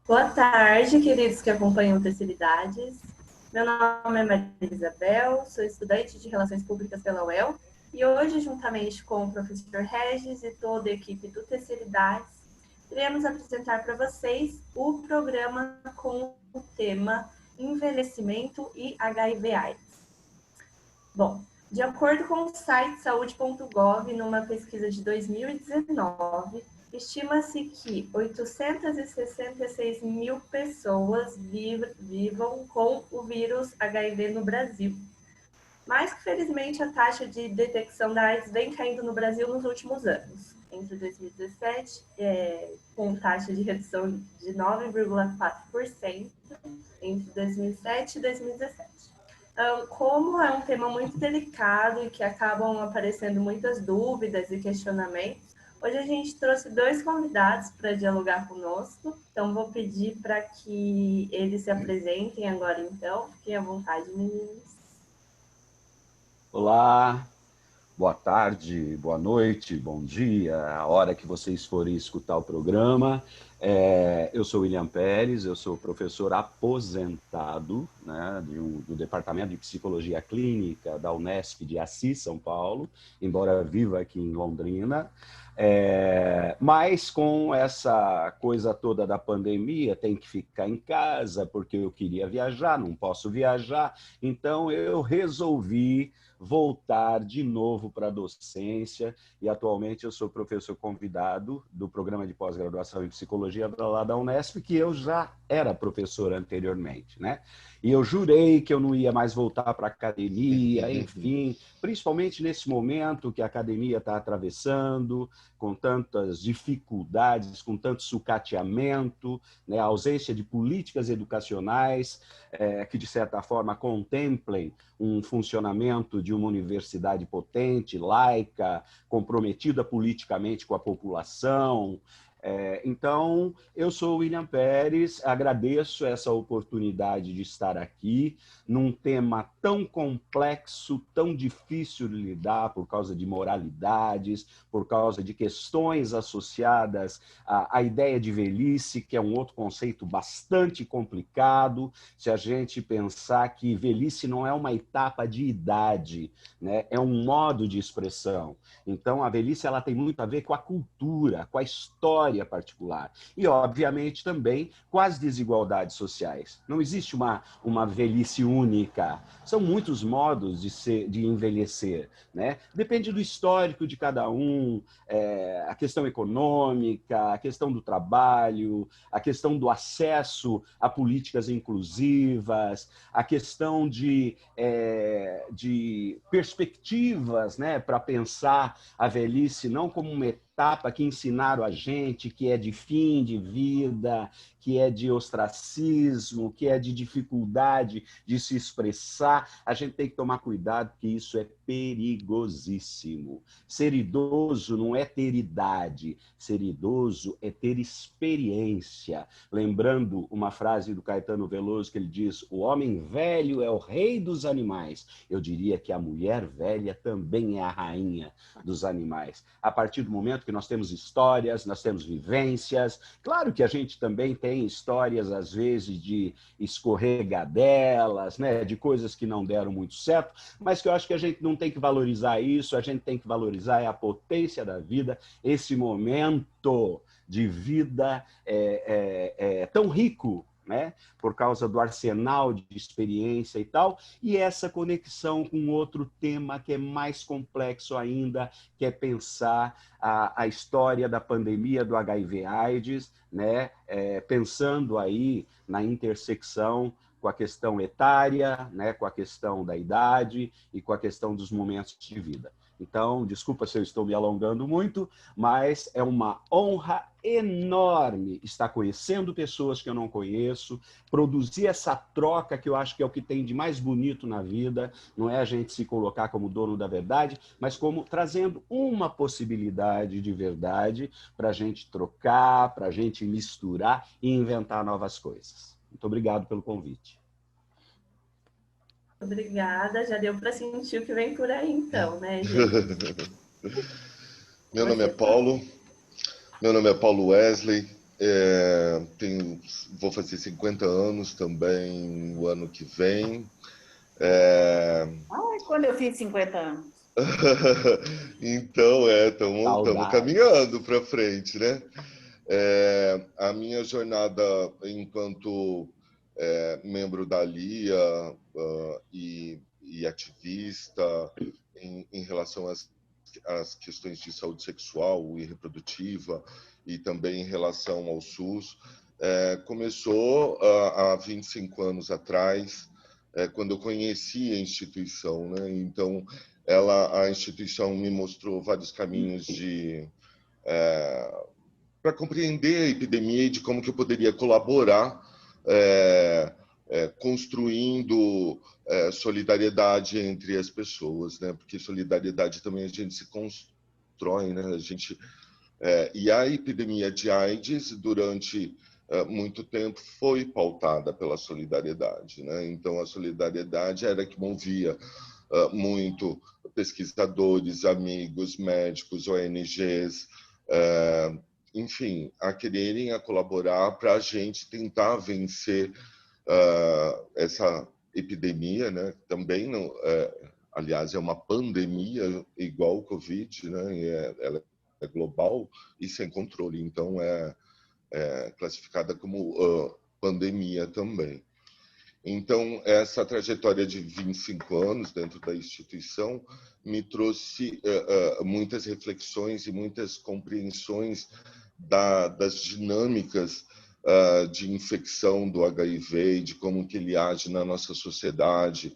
Boa tarde, queridos que acompanham Terceiridades. Meu nome é Maria Isabel, sou estudante de Relações Públicas pela UEL e hoje, juntamente com o professor Regis e toda a equipe do Terceiridades, iremos apresentar para vocês o programa com o tema Envelhecimento e HIV/AIDS. Bom, de acordo com o site saúde.gov, numa pesquisa de 2019, estima-se que 866 mil pessoas vivam com o vírus HIV no Brasil. Mas, felizmente, a taxa de detecção da AIDS vem caindo no Brasil nos últimos anos. Entre 2017, com taxa de redução de 9,4%, entre 2007 e 2017. Como é um tema muito delicado e que acabam aparecendo muitas dúvidas e questionamentos, hoje a gente trouxe dois convidados para dialogar conosco. Então, vou pedir para que eles se apresentem agora, então. Fiquem à vontade, meninos. Olá, boa tarde, boa noite, bom dia, a hora que vocês forem escutar o programa. Eu sou William Pérez, eu sou professor aposentado, né, do Departamento de Psicologia Clínica da Unesp de Assis, São Paulo, embora viva aqui em Londrina. Mas com essa coisa toda da pandemia, tem que ficar em casa porque eu queria viajar, não posso viajar, então eu resolvi voltar de novo para a docência e atualmente eu sou professor convidado do programa de pós-graduação em psicologia lá da Unesp, que eu já era professor anteriormente, né? E eu jurei que eu não ia mais voltar para a academia, enfim, principalmente nesse momento que a academia está atravessando, com tantas dificuldades, com tanto sucateamento, né? A ausência de políticas educacionais que, de certa forma, contemplem um funcionamento de uma universidade potente, laica, comprometida politicamente com a população. Então, eu sou o William Pérez, agradeço essa oportunidade de estar aqui num tema tão complexo, tão difícil de lidar por causa de moralidades, por causa de questões associadas à ideia de velhice, que é um outro conceito bastante complicado, se a gente pensar que velhice não é uma etapa de idade, né? É um modo de expressão. Então, a velhice ela tem muito a ver com a cultura, com a história particular e, obviamente, também com as desigualdades sociais. Não existe uma velhice única. São muitos modos de envelhecer, né? Depende do histórico de cada um, a questão econômica, a questão do trabalho, a questão do acesso a políticas inclusivas, a questão de perspectivas, né, para pensar a velhice não como uma etapa que ensinaram a gente, que é de fim de vida, que é de ostracismo, que é de dificuldade de se expressar. A gente tem que tomar cuidado, porque isso é perigosíssimo. Ser idoso não é ter idade, ser idoso é ter experiência. Lembrando uma frase do Caetano Veloso, que ele diz: o homem velho é o rei dos animais. Eu diria que a mulher velha também é a rainha dos animais. A partir do momento que nós temos histórias, nós temos vivências, claro que a gente também tem histórias, às vezes, de escorregadelas, né, de coisas que não deram muito certo, mas que eu acho que a gente não tem que valorizar isso, a gente tem que valorizar a potência da vida, esse momento de vida tão rico, né? Por causa do arsenal de experiência e tal, e essa conexão com outro tema que é mais complexo ainda, que é pensar a história da pandemia do HIV/AIDS, né? Pensando aí na intersecção com a questão etária, né? Com a questão da idade e com a questão dos momentos de vida. Então, desculpa se eu estou me alongando muito, mas é uma honra enorme estar conhecendo pessoas que eu não conheço, produzir essa troca que eu acho que é o que tem de mais bonito na vida, não é a gente se colocar como dono da verdade, mas como trazendo uma possibilidade de verdade para a gente trocar, para a gente misturar e inventar novas coisas. Muito obrigado pelo convite. Obrigada, já deu para sentir o que vem por aí, então, né, gente? Meu nome é Paulo Wesley, Vou fazer 50 anos também o ano que vem. Ai, quando eu fiz 50 anos. Então, estamos caminhando para frente, né? A minha jornada enquanto membro da LIA e ativista em relação às questões de saúde sexual e reprodutiva e também em relação ao SUS, começou há 25 anos atrás, quando eu conheci a instituição, né? Então, a instituição me mostrou vários caminhos para compreender a epidemia e de como que eu poderia colaborar, construindo solidariedade entre as pessoas, né? Porque solidariedade também a gente se constrói, né? E a epidemia de AIDS, durante muito tempo, foi pautada pela solidariedade, né? Então, a solidariedade era que movia muito pesquisadores, amigos, médicos, ONGs, enfim, a quererem colaborar para a gente tentar vencer essa epidemia, né? Também não, aliás, é uma pandemia igual o Covid, né? Ela é global e sem controle, então é classificada como pandemia também. Então, essa trajetória de 25 anos dentro da instituição me trouxe muitas reflexões e muitas compreensões das dinâmicas de infecção do HIV e de como que ele age na nossa sociedade,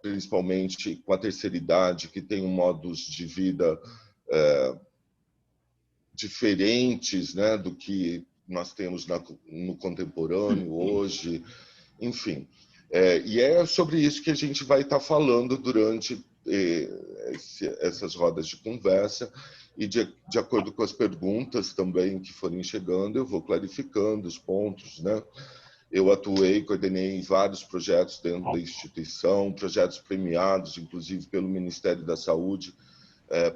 principalmente com a terceira idade, que tem modus de vida diferentes, né, do que nós temos no contemporâneo hoje. Enfim, e é sobre isso que a gente vai estar falando durante essas rodas de conversa, e de acordo com as perguntas também que forem chegando, eu vou clarificando os pontos, né? Eu coordenei vários projetos dentro da instituição, projetos premiados, inclusive pelo Ministério da Saúde,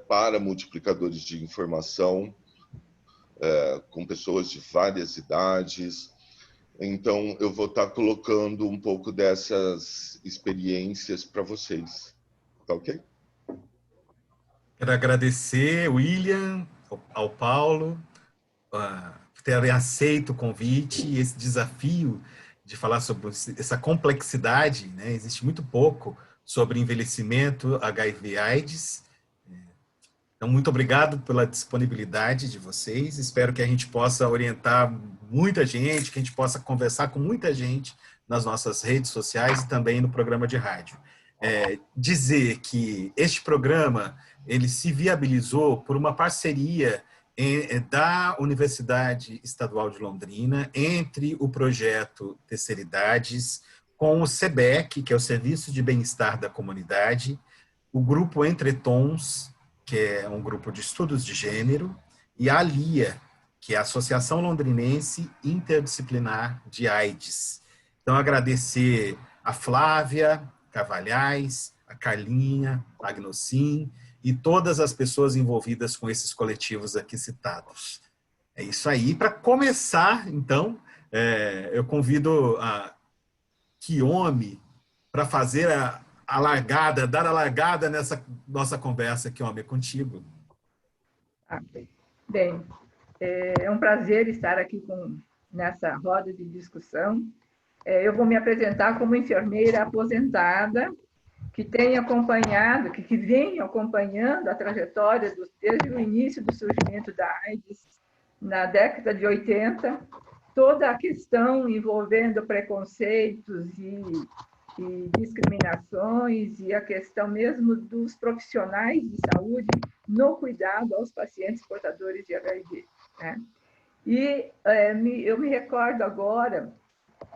para multiplicadores de informação, com pessoas de várias idades. Então, eu vou estar colocando um pouco dessas experiências para vocês. Tá ok? Quero agradecer, William, ao Paulo, por terem aceito o convite e esse desafio de falar sobre essa complexidade, né? Existe muito pouco sobre envelhecimento, HIV/AIDS. Então, muito obrigado pela disponibilidade de vocês. Espero que a gente possa orientar muita gente, que a gente possa conversar com muita gente nas nossas redes sociais e também no programa de rádio. Dizer que este programa ele se viabilizou por uma parceria da Universidade Estadual de Londrina entre o projeto Terceiridades com o SEBEC, que é o Serviço de Bem-Estar da Comunidade, o grupo Entre Tons, que é um grupo de estudos de gênero, e a ALIA, que é a Associação Londrinense Interdisciplinar de AIDS. Então, agradecer a Flávia Cavalhais, a Carlinha, a Agnocim e todas as pessoas envolvidas com esses coletivos aqui citados. É isso aí. Para começar, então, eu convido a Kiyomi para fazer a largada, dar a largada nessa nossa conversa, Kiyomi, é contigo. Bem, é um prazer estar aqui nessa roda de discussão. Eu vou me apresentar como enfermeira aposentada, que tem acompanhado, que vem acompanhando a trajetória desde o início do surgimento da AIDS, na década de 80, toda a questão envolvendo preconceitos e discriminações e a questão mesmo dos profissionais de saúde no cuidado aos pacientes portadores de HIV, né? E eu me recordo agora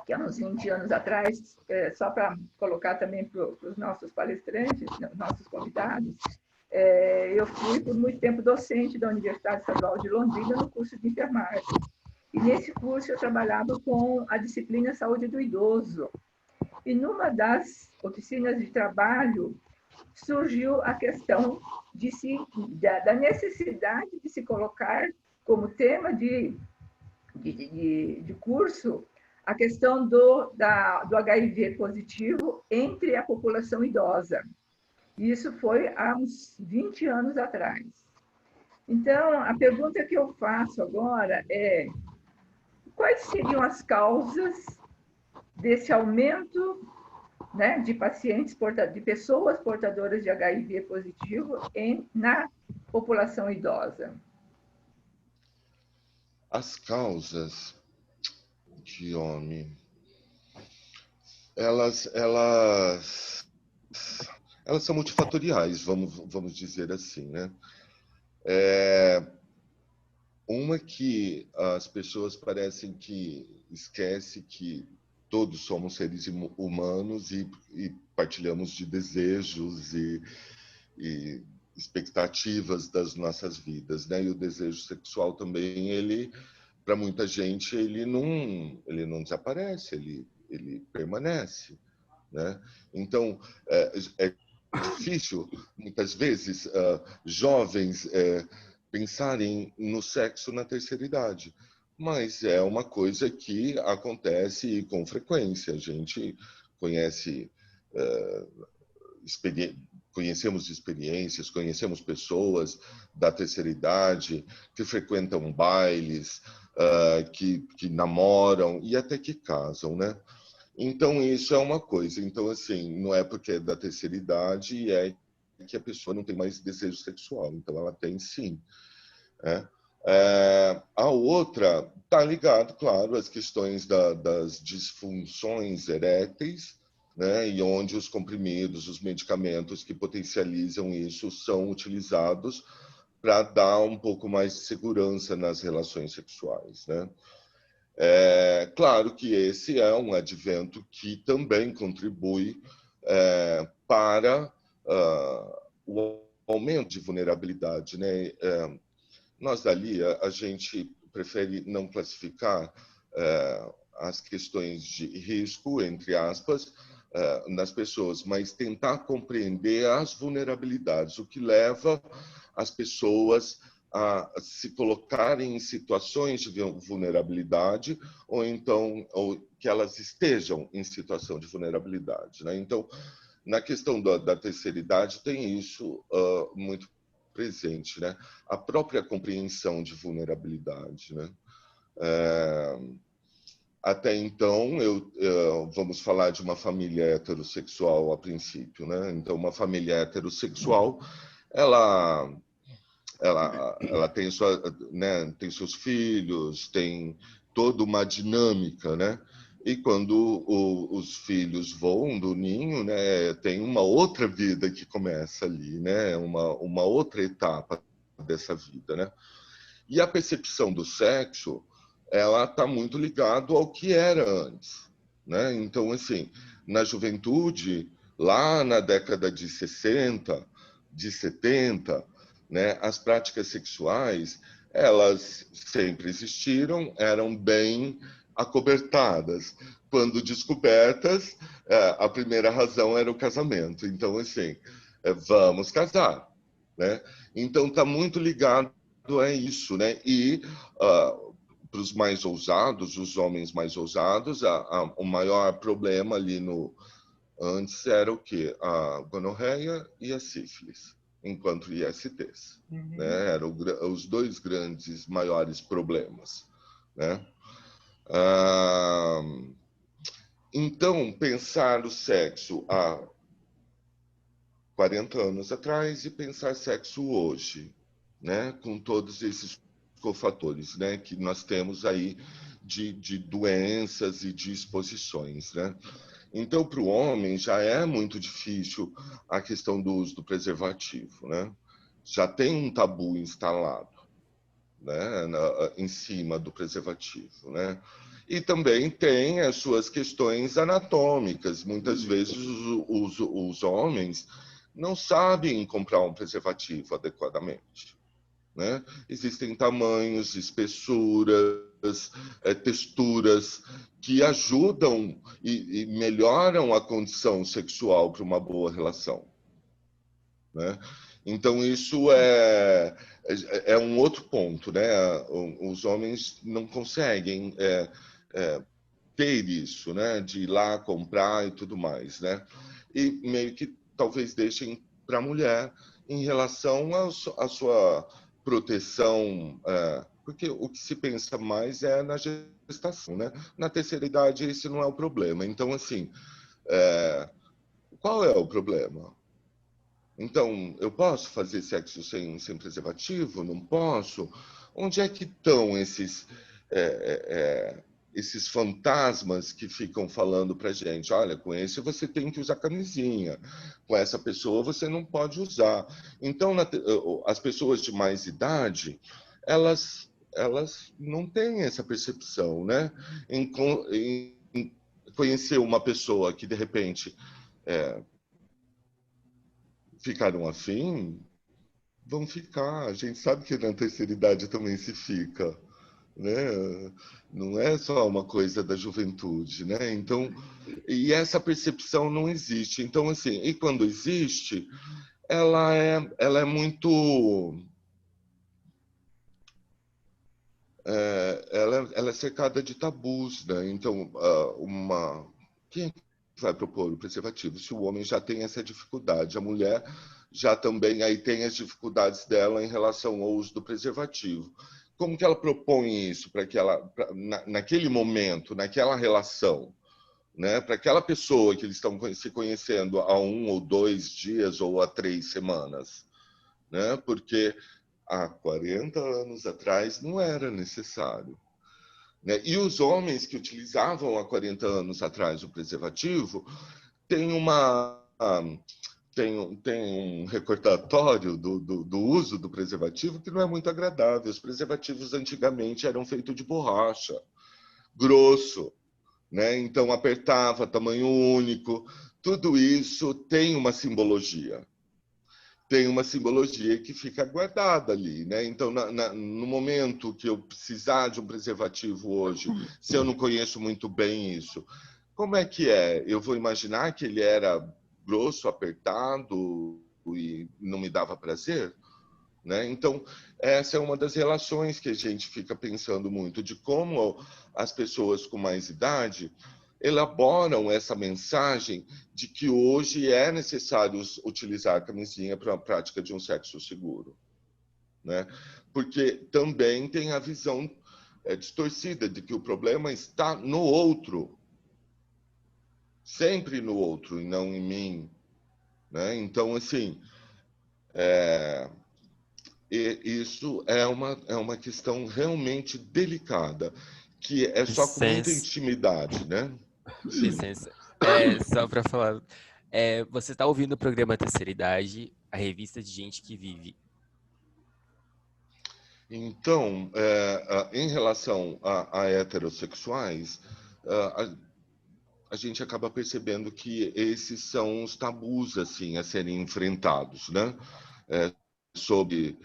que há uns 20 anos atrás, só para colocar também para os nossos palestrantes, nossos convidados, eu fui por muito tempo docente da Universidade Estadual de Londrina no curso de enfermagem. E nesse curso eu trabalhava com a disciplina Saúde do Idoso. E numa das oficinas de trabalho surgiu a questão da necessidade de se colocar como tema de de curso a questão do HIV positivo entre a população idosa. Isso foi há uns 20 anos atrás. Então, a pergunta que eu faço agora é: quais seriam as causas desse aumento, né, de pacientes, de pessoas portadoras de HIV positivo na população idosa? As causas de homem, elas são multifatoriais, vamos dizer assim, né? Uma que as pessoas parecem que esquecem que todos somos seres humanos e partilhamos de desejos e expectativas das nossas vidas, né? E o desejo sexual também, ele, para muita gente, ele não desaparece, ele permanece, né? Então, é difícil, muitas vezes, jovens pensarem no sexo na terceira idade, mas é uma coisa que acontece com frequência. A gente conhece, conhecemos experiências, conhecemos pessoas da terceira idade que frequentam bailes, que namoram e até que casam, né? Então, isso é uma coisa. Então, assim, não é porque é da terceira idade que a pessoa não tem mais desejo sexual. Então, ela tem sim. A outra está ligado, claro, às questões das disfunções eréteis, né? E onde os comprimidos, os medicamentos que potencializam isso são utilizados para dar um pouco mais de segurança nas relações sexuais, né? Claro que esse é um advento que também contribui para o aumento de vulnerabilidade, né? Nós, da LIA, a gente prefere não classificar as questões de risco, entre aspas, nas pessoas, mas tentar compreender as vulnerabilidades, o que leva as pessoas a se colocarem em situações de vulnerabilidade ou que elas estejam em situação de vulnerabilidade, né? Então, na questão da terceira idade, tem isso muito presente, né? A própria compreensão de vulnerabilidade, né? Até então, vamos falar de uma família heterossexual a princípio, né? Então, uma família heterossexual, ela tem né, tem seus filhos, tem toda uma dinâmica, né? E quando os filhos voam do ninho, né, tem uma outra vida que começa ali, né? Uma outra etapa dessa vida, né? E a percepção do sexo, ela está muito ligado ao que era antes, né? Então, assim, na juventude, lá na década de 60, de 70, né, as práticas sexuais, elas sempre existiram, eram bem acobertadas. Quando descobertas, a primeira razão era o casamento. Então, assim, vamos casar, né? Então, está muito ligado a isso, né? E para os mais ousados, os homens mais ousados, o maior problema ali antes era o quê? A gonorreia e a sífilis, enquanto ISTs, né? Eram os dois grandes, maiores problemas, né? Então, pensar o sexo há 40 anos atrás e pensar sexo hoje, né? Com todos esses cofatores, né? Que nós temos aí de doenças e de exposições, né? Então, para o homem, já é muito difícil a questão do uso do preservativo, né? Já tem um tabu instalado, né? Em cima do preservativo, né? E também tem as suas questões anatômicas. Muitas vezes os homens não sabem comprar um preservativo adequadamente, né? Existem tamanhos, espessuras, texturas que ajudam e melhoram a condição sexual para uma boa relação, né? Então, isso é um outro ponto, né? Os homens não conseguem ter isso, né? De ir lá comprar e tudo mais, né? E meio que talvez deixem para a mulher em relação à sua proteção, porque o que se pensa mais é na gestação, né? Na terceira idade, esse não é o problema. Então, assim, qual é o problema? Então, eu posso fazer sexo sem preservativo? Não posso? Onde é que estão esses fantasmas que ficam falando para gente? Olha, com esse você tem que usar camisinha, com essa pessoa você não pode usar. Então, as pessoas de mais idade, elas não têm essa percepção, né? Em conhecer uma pessoa que, de repente, ficaram afim, vão ficar. A gente sabe que na terceira idade também se fica, né? Não é só uma coisa da juventude, né? Então, e essa percepção não existe. Então, assim, e quando existe, ela é muito, ela é cercada de tabus, né? Então, quem vai propor o preservativo? Se o homem já tem essa dificuldade, a mulher já também aí tem as dificuldades dela em relação ao uso do preservativo. Como que ela propõe isso para que ela, naquele momento, naquela relação, né, para aquela pessoa que eles estão se conhecendo há 1 ou 2 dias ou há 3 semanas, né? Porque há 40 anos atrás não era necessário, né? E os homens que utilizavam há 40 anos atrás o preservativo têm um recordatório do uso do preservativo que não é muito agradável. Os preservativos antigamente eram feitos de borracha, grosso, né? Então apertava, tamanho único. Tudo isso tem uma simbologia. Tem uma simbologia que fica guardada ali, né? Então, no momento que eu precisar de um preservativo hoje, se eu não conheço muito bem isso, como é que é? Eu vou imaginar que ele era grosso, apertado e não me dava prazer, né? Então, essa é uma das relações que a gente fica pensando muito, de como as pessoas com mais idade elaboram essa mensagem de que hoje é necessário utilizar a camisinha para a prática de um sexo seguro, né? Porque também tem a visão distorcida de que o problema está no outro, sempre no outro e não em mim, né? Então, assim, isso é uma questão realmente delicada, que é só com muita Licença, intimidade, né? Sim. licença. Só para falar, você está ouvindo o programa Terceira Idade, a revista de gente que vive. Então, em relação a heterossexuais, a gente acaba percebendo que esses são os tabus assim a serem enfrentados, né? Sobre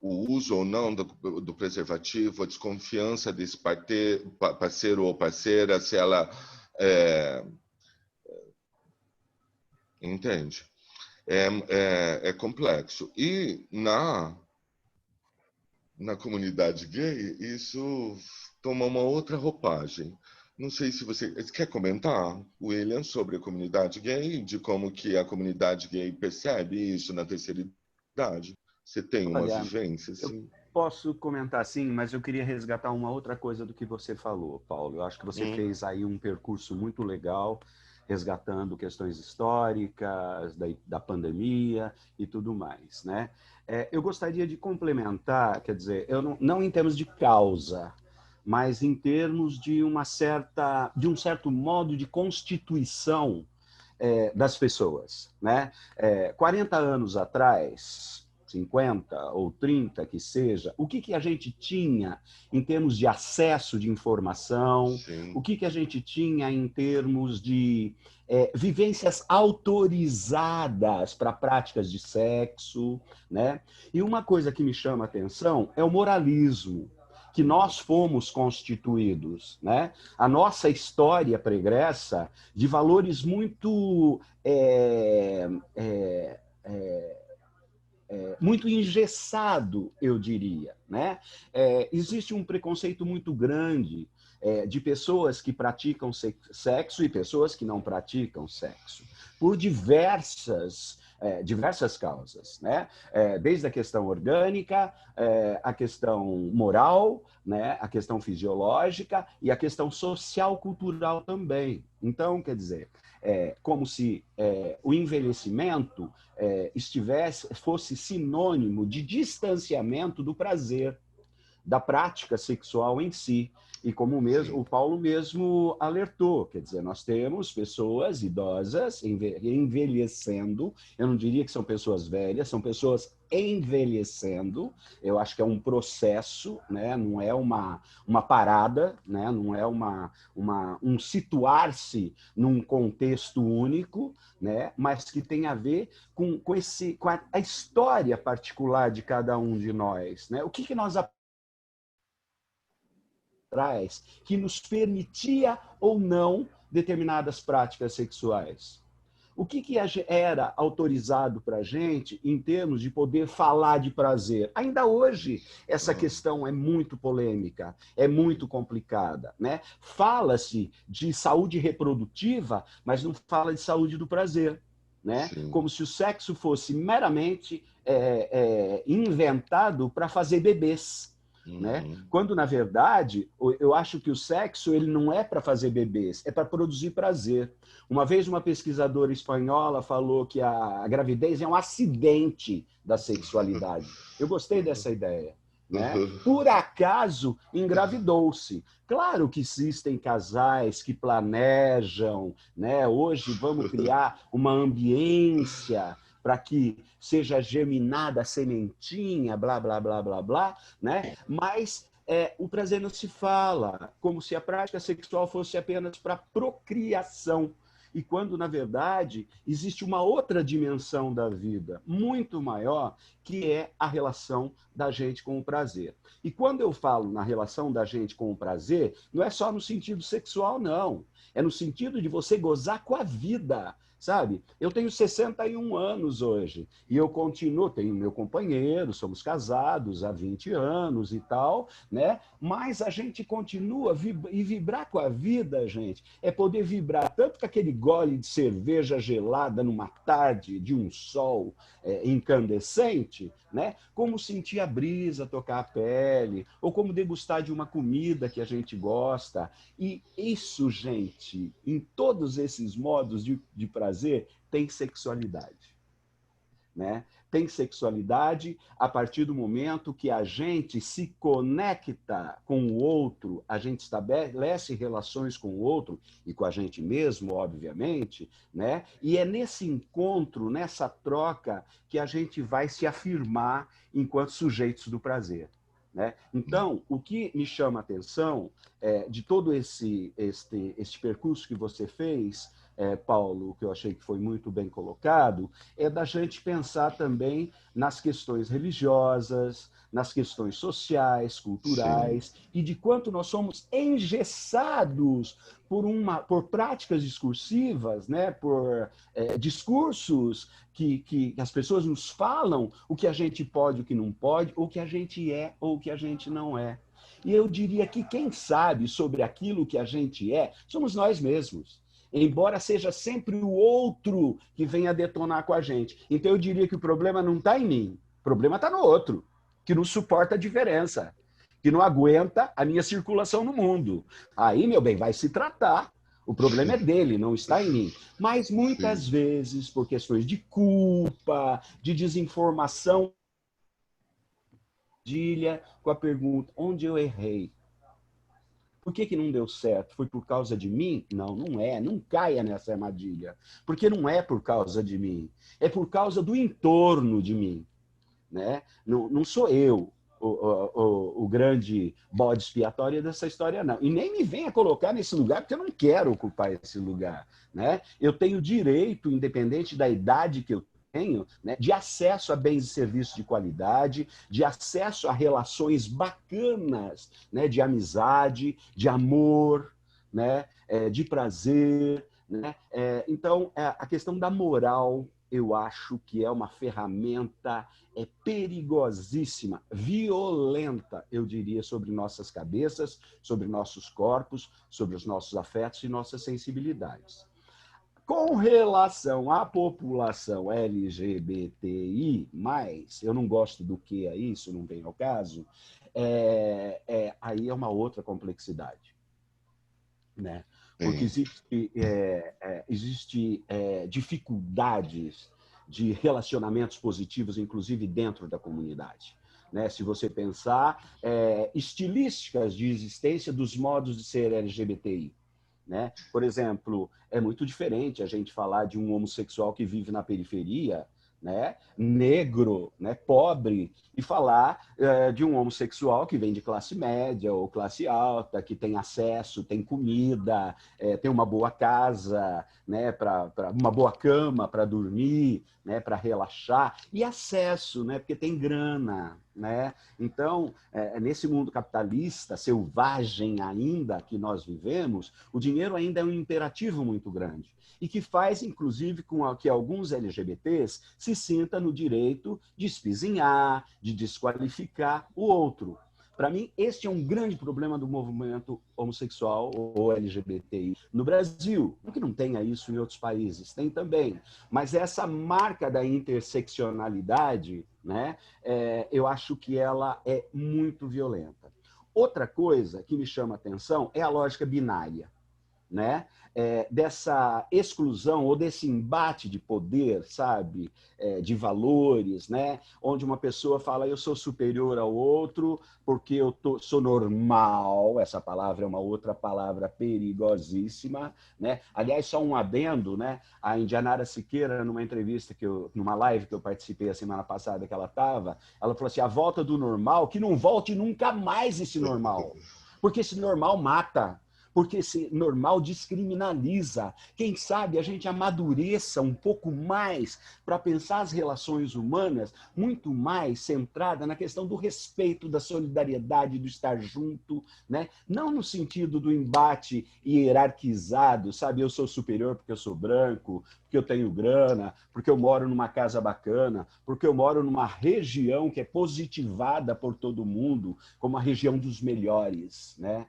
o uso ou não do preservativo, a desconfiança desse parceiro ou parceira, se ela entende? É complexo. E na comunidade gay, isso toma uma outra roupagem. Não sei se você quer comentar, William, sobre a comunidade gay, de como que a comunidade gay percebe isso na terceira idade. Você tem uma Olha, vivência, assim? posso comentar sim, mas eu queria resgatar uma outra coisa do que você falou, Paulo. Eu acho que você fez aí um percurso muito legal, resgatando questões históricas, da pandemia e tudo mais, né? Eu gostaria de complementar, quer dizer, eu não em termos de causa, mas em termos de um certo modo de constituição das pessoas, né? 40 anos atrás, 50 ou 30 que seja, o que a gente tinha em termos de acesso de informação, Sim. o que a gente tinha em termos de vivências autorizadas para práticas de sexo, né? E uma coisa que me chama a atenção é o moralismo que nós fomos constituídos, né? A nossa história pregressa de valores muito muito engessado, eu diria, né? Existe um preconceito muito grande de pessoas que praticam sexo e pessoas que não praticam sexo, por diversas causas, né? Desde a questão orgânica, a questão moral, né? A questão fisiológica e a questão social-cultural também. Então, quer dizer, como se o envelhecimento fosse sinônimo de distanciamento do prazer, da prática sexual em si. E como o Paulo mesmo alertou, quer dizer, nós temos pessoas idosas envelhecendo, eu não diria que são pessoas velhas, são pessoas envelhecendo, eu acho que é um processo, né? Não é uma parada, né? Não é um situar-se num contexto único, né? Mas que tem a ver com a história particular de cada um de nós, né? O que nós atrás que nos permitia ou não determinadas práticas sexuais. O que era autorizado para a gente em termos de poder falar de prazer? Ainda hoje, essa questão é muito polêmica, é muito complicada, né? Fala-se de saúde reprodutiva, mas não fala de saúde do prazer, né? Como se o sexo fosse meramente inventado para fazer bebês. Né? Quando, na verdade, eu acho que o sexo ele não é para fazer bebês, é para produzir prazer. Uma vez uma pesquisadora espanhola falou que a gravidez é um acidente da sexualidade. Eu gostei dessa ideia. Né? Por acaso, engravidou-se. Claro que existem casais que planejam, né? Hoje vamos criar uma ambiência para que seja germinada a sementinha, blá, blá, blá, blá, blá, né? Mas o prazer não se fala, como se a prática sexual fosse apenas para procriação. E quando, na verdade, existe uma outra dimensão da vida, muito maior, que é a relação da gente com o prazer. E quando eu falo na relação da gente com o prazer, não é só no sentido sexual, não. É no sentido de você gozar com a vida, sabe? Eu tenho 61 anos hoje e eu continuo, tenho meu companheiro, somos casados há 20 anos e tal, né? Mas a gente continua e vibrar com a vida, gente, é poder vibrar tanto com aquele gole de cerveja gelada numa tarde de um sol incandescente, né? Como sentir a brisa tocar a pele, ou como degustar de uma comida que a gente gosta. E isso, gente, em todos esses modos de prazer, tem sexualidade. Né? Tem sexualidade a partir do momento que a gente se conecta com o outro, a gente estabelece relações com o outro e com a gente mesmo, obviamente, né? E é nesse encontro, nessa troca, que a gente vai se afirmar enquanto sujeitos do prazer. Né? Então, o que me chama a atenção de todo este percurso que você fez, Paulo, que eu achei que foi muito bem colocado, é da gente pensar também nas questões religiosas, nas questões sociais, culturais, e de quanto nós somos engessados por práticas discursivas, né? Por discursos que as pessoas nos falam o que a gente pode, o que não pode, ou o que a gente é, ou o que a gente não é. E eu diria que quem sabe sobre aquilo que a gente é, somos nós mesmos. Embora seja sempre o outro que venha detonar com a gente. Então eu diria que o problema não está em mim, o problema está no outro, que não suporta a diferença, que não aguenta a minha circulação no mundo. Aí, meu bem, vai se tratar. O problema é dele, não está em mim. Mas muitas vezes, por questões de culpa, de desinformação, com a pergunta, onde eu errei? Por que não deu certo? Foi por causa de mim? Não, não é. Não caia nessa armadilha. Porque não é por causa de mim. É por causa do entorno de mim. Né? Não sou eu o grande bode expiatório dessa história, não. E nem me venha colocar nesse lugar, porque eu não quero ocupar esse lugar. Né? Eu tenho direito, independente da idade que eu tenho, né, de acesso a bens e serviços de qualidade, de acesso a relações bacanas, né, de amizade, de amor, né, de prazer. Né? Então, a questão da moral, eu acho que é uma ferramenta perigosíssima, violenta, eu diria, sobre nossas cabeças, sobre nossos corpos, sobre os nossos afetos e nossas sensibilidades. Com relação à população LGBTI+, eu não gosto do que é isso, não vem ao caso, aí é uma outra complexidade, né? Porque existe dificuldades de relacionamentos positivos, inclusive dentro da comunidade. Né? Se você pensar estilísticas de existência dos modos de ser LGBTI. Né? Por exemplo, é muito diferente a gente falar de um homossexual que vive na periferia, né, negro, né, pobre, e falar de um homossexual que vem de classe média ou classe alta, que tem acesso, tem comida, tem uma boa casa, né, uma boa cama para dormir, né, para relaxar, e acesso, né, porque tem grana. Né? Então, nesse mundo capitalista, selvagem ainda que nós vivemos, o dinheiro ainda é um imperativo muito grande. E que faz, inclusive, com que alguns LGBTs se sintam no direito de espizinhar, de desqualificar o outro. Para mim, este é um grande problema do movimento homossexual ou LGBTI no Brasil. Não que não tenha isso em outros países, tem também. Mas essa marca da interseccionalidade, né, eu acho que ela é muito violenta. Outra coisa que me chama a atenção é a lógica binária. Né? Dessa exclusão ou desse embate de poder, sabe? De valores, né? Onde uma pessoa fala eu sou superior ao outro porque eu sou normal. Essa palavra é uma outra palavra perigosíssima, né? Aliás, só um adendo, né? A Indianara Siqueira, numa entrevista numa live que eu participei a semana passada que ela estava, ela falou assim: a volta do normal, que não volte nunca mais esse normal, porque esse normal mata. Porque esse normal descriminaliza. Quem sabe a gente amadureça um pouco mais para pensar as relações humanas muito mais centrada na questão do respeito, da solidariedade, do estar junto, né? Não no sentido do embate hierarquizado, sabe? Eu sou superior porque eu sou branco, porque eu tenho grana, porque eu moro numa casa bacana, porque eu moro numa região que é positivada por todo mundo, como a região dos melhores, né?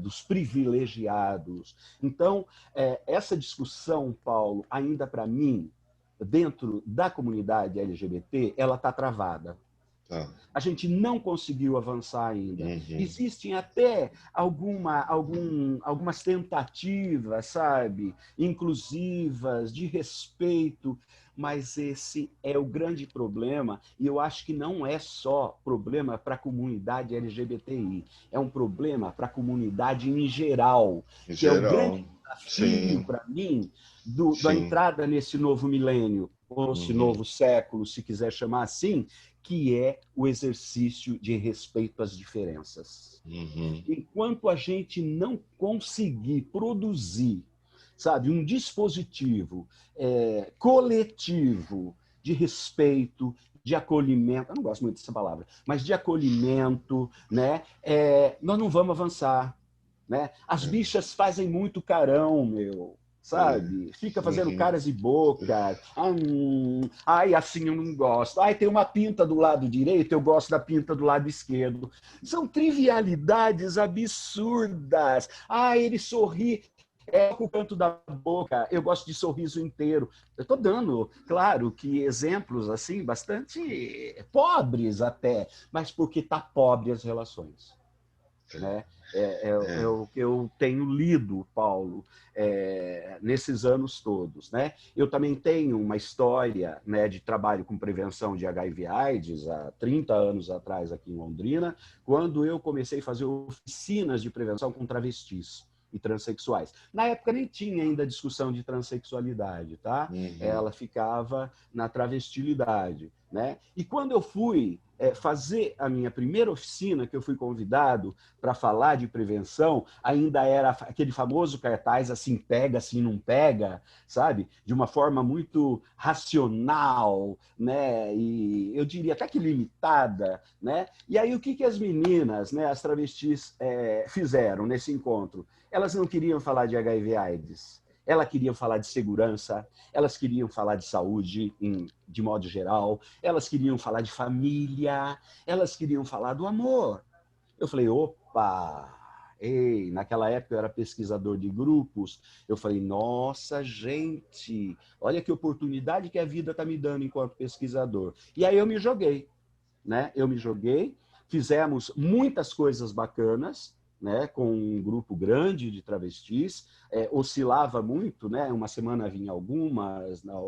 Dos privilegiados. Então, essa discussão, Paulo, ainda para mim, dentro da comunidade LGBT, ela está travada. A gente não conseguiu avançar ainda. Existem até algumas tentativas, sabe, inclusivas, de respeito, mas esse é o grande problema, e eu acho que não é só problema para a comunidade LGBTI, é um problema para a comunidade em geral, que é o grande desafio para mim da entrada nesse novo milênio, ou esse novo século, se quiser chamar assim, que é o exercício de respeito às diferenças. Enquanto a gente não conseguir produzir, sabe, um dispositivo coletivo de respeito, de acolhimento, eu não gosto muito dessa palavra, mas de acolhimento, né, nós não vamos avançar. Né? As bichas fazem muito carão, meu. Sabe? Fica fazendo caras e bocas. Ai, assim eu não gosto. Ai, tem uma pinta do lado direito, eu gosto da pinta do lado esquerdo. São trivialidades absurdas. Ai, ele sorri com o canto da boca. Eu gosto de sorriso inteiro. Eu estou dando, claro, que exemplos assim bastante pobres até, mas porque tá pobre as relações. Né? É o que eu tenho lido, Paulo, nesses anos todos. Né? Eu também tenho uma história, né, de trabalho com prevenção de HIV/AIDS há 30 anos atrás aqui em Londrina, quando eu comecei a fazer oficinas de prevenção com travestis e transexuais. Na época nem tinha ainda discussão de transexualidade, tá? Ela ficava na travestilidade, né? E quando eu fui fazer a minha primeira oficina, que eu fui convidado para falar de prevenção, ainda era aquele famoso cartaz assim, pega, assim, não pega, sabe? De uma forma muito racional, né? E eu diria até que limitada, né? E aí o que as meninas, né, as travestis fizeram nesse encontro? Elas não queriam falar de HIV/AIDS. Elas queriam falar de segurança, elas queriam falar de saúde de modo geral, elas queriam falar de família, elas queriam falar do amor. Eu falei, opa! Ei, naquela época eu era pesquisador de grupos, eu falei, nossa, gente, olha que oportunidade que a vida está me dando enquanto pesquisador. E aí eu me joguei, né? Eu me joguei, fizemos muitas coisas bacanas, né? Com um grupo grande de travestis, oscilava muito, né? Uma semana vinha algumas, na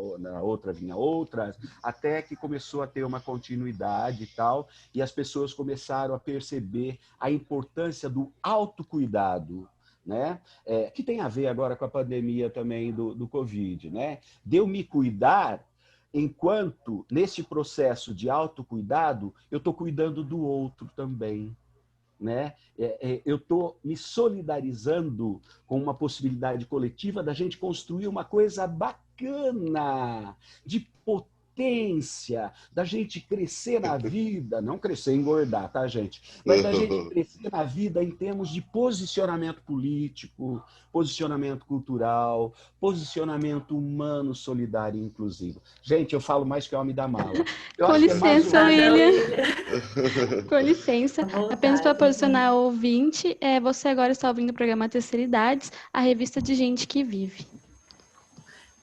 outra vinha outras, até que começou a ter uma continuidade e tal, e as pessoas começaram a perceber a importância do autocuidado, né? Que tem a ver agora com a pandemia também do Covid, né? De eu me cuidar enquanto, nesse processo de autocuidado, eu estou cuidando do outro também, né? Eu estou me solidarizando com uma possibilidade coletiva da gente construir uma coisa bacana, de potência, da gente crescer na vida, não crescer e engordar, tá, gente? Mas da gente crescer na vida em termos de posicionamento político, posicionamento cultural, posicionamento humano, solidário e inclusivo. Gente, eu falo mais que o homem da mala. Com licença, William. Com licença, apenas para posicionar o ouvinte, você agora está ouvindo o programa Terceira Idades, a revista de gente que vive.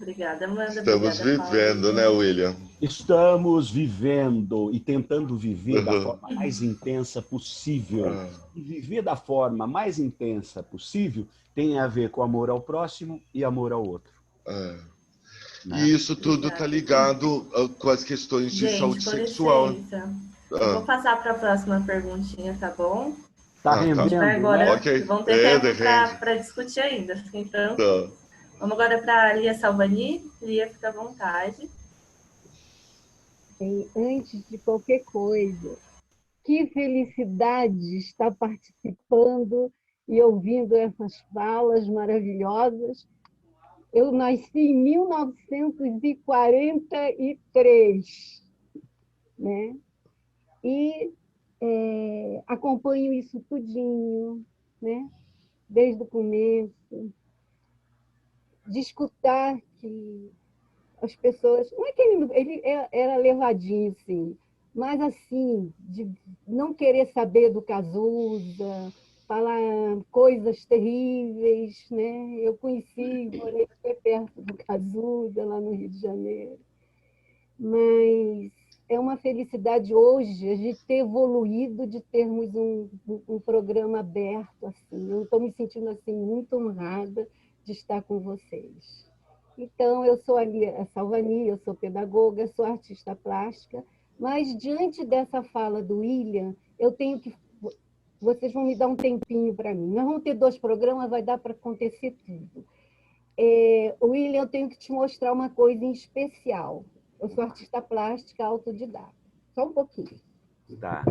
Obrigada, Amanda. Estamos vivendo, né, William? Estamos vivendo e tentando viver da forma mais intensa possível. E viver da forma mais intensa possível tem a ver com amor ao próximo e amor ao outro. Né? Né? E isso tudo está ligado com as questões de saúde sexual. Eu vou passar para a próxima perguntinha, tá bom? Tá rendendo, vai agora, okay. Vão ter tempo para discutir ainda, fiquem tranquilos. Vamos agora para a Lia Salvani. Lia, fica à vontade. Antes de qualquer coisa, que felicidade estar participando e ouvindo essas falas maravilhosas. Eu nasci em 1943, né? E acompanho isso tudinho, né? Desde o começo, de escutar que as pessoas... Não é que ele era levadinho, sim, mas assim, de não querer saber do Cazuza, falar coisas terríveis, né? Eu morei até perto do Cazuza, lá no Rio de Janeiro. Mas é uma felicidade hoje a gente ter evoluído, de termos um programa aberto. Assim. Eu estou me sentindo assim, muito honrada de estar com vocês. Então, eu sou a Salvani, eu sou pedagoga, sou artista plástica, mas diante dessa fala do William, eu tenho que... Vocês vão me dar um tempinho para mim. Nós vamos ter 2 programas, vai dar para acontecer tudo. William, eu tenho que te mostrar uma coisa em especial. Eu sou artista plástica autodidata. Só um pouquinho. Tá.